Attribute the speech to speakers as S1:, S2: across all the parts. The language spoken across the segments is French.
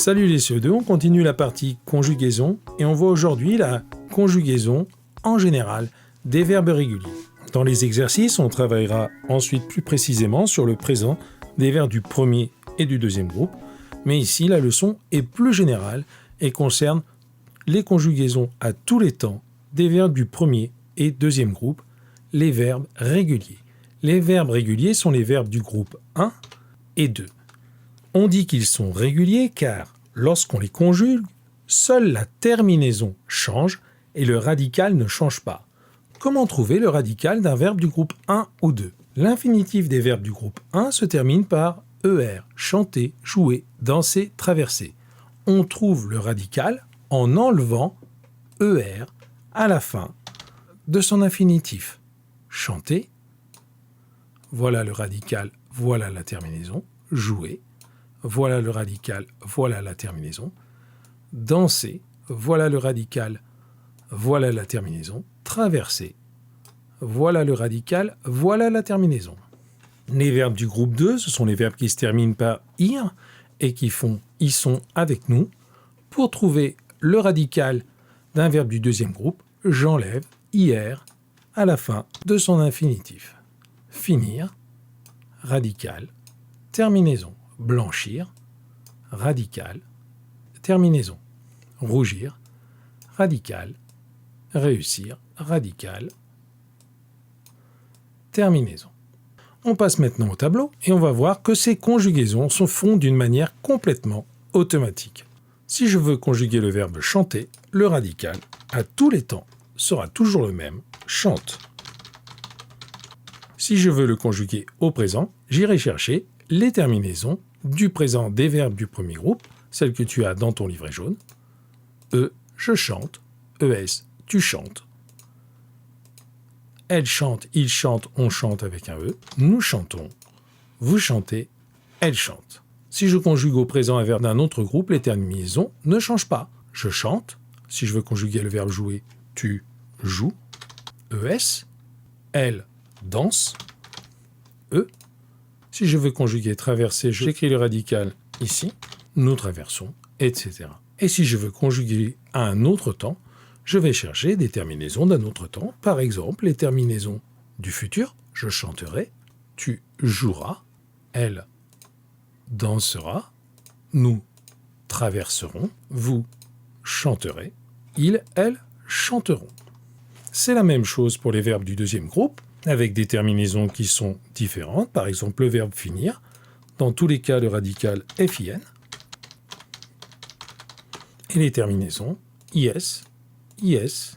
S1: Salut les CE2, on continue la partie conjugaison et on voit aujourd'hui la conjugaison en général des verbes réguliers. Dans les exercices, on travaillera ensuite plus précisément sur le présent des verbes du premier et du deuxième groupe, mais ici la leçon est plus générale et concerne les conjugaisons à tous les temps des verbes du premier et deuxième groupe, les verbes réguliers. Les verbes réguliers sont les verbes du groupe 1 et 2. On dit qu'ils sont réguliers car, lorsqu'on les conjugue, seule la terminaison change et le radical ne change pas. Comment trouver le radical d'un verbe du groupe 1 ou 2 ? L'infinitif des verbes du groupe 1 se termine par ER, chanter, jouer, danser, traverser. On trouve le radical en enlevant ER à la fin de son infinitif. Chanter, voilà le radical, voilà la terminaison. Jouer, voilà le radical, voilà la terminaison. Danser, voilà le radical, voilà la terminaison. Traverser, voilà le radical, voilà la terminaison. Les verbes du groupe 2, ce sont les verbes qui se terminent par « ir » et qui font « ils sont avec nous ». Pour trouver le radical d'un verbe du deuxième groupe, j'enlève « ir » à la fin de son infinitif. Finir, radical, terminaison. Blanchir, radical, terminaison. Rougir, radical, réussir, radical, terminaison. On passe maintenant au tableau et on va voir que ces conjugaisons se font d'une manière complètement automatique. Si je veux conjuguer le verbe chanter, le radical, à tous les temps, sera toujours le même, chante. Si je veux le conjuguer au présent, j'irai chercher les terminaisons du présent des verbes du premier groupe, celles que tu as dans ton livret jaune. Je chante. ES, tu chantes. Elle chante, il chante, on chante avec un E. Nous chantons. Vous chantez, elle chante. Si je conjugue au présent un verbe d'un autre groupe, les terminaisons ne changent pas. Je chante. Si je veux conjuguer le verbe jouer, tu joues. ES. Elle danse. E. Si je veux conjuguer traverser, j'écris le radical ici. Nous traversons, etc. Et si je veux conjuguer à un autre temps, je vais chercher des terminaisons d'un autre temps. Par exemple, les terminaisons du futur. Je chanterai. Tu joueras. Elle dansera. Nous traverserons. Vous chanterez. Ils, elles chanteront. C'est la même chose pour les verbes du deuxième groupe, avec des terminaisons qui sont différentes. Par exemple, le verbe finir. Dans tous les cas, le radical est fin. Et les terminaisons is, is,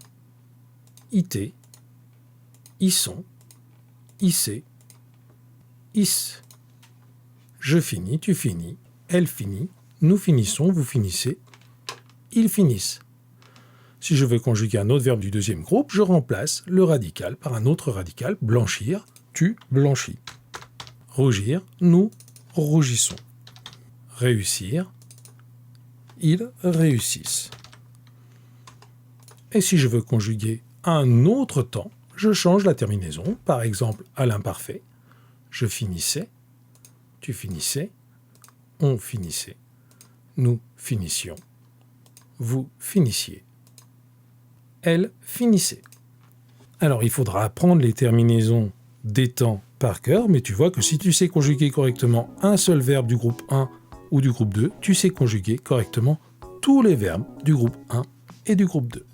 S1: it, isson, issé, is. Je finis, tu finis, elle finit, nous finissons, vous finissez, ils finissent. Si je veux conjuguer un autre verbe du deuxième groupe, je remplace le radical par un autre radical, blanchir, tu blanchis. Rougir, nous rougissons. Réussir, ils réussissent. Et si je veux conjuguer un autre temps, je change la terminaison, par exemple à l'imparfait. Je finissais, tu finissais, on finissait, nous finissions, vous finissiez. Elle finissait. Alors, il faudra apprendre les terminaisons des temps par cœur, mais tu vois que si tu sais conjuguer correctement un seul verbe du groupe 1 ou du groupe 2, tu sais conjuguer correctement tous les verbes du groupe 1 et du groupe 2.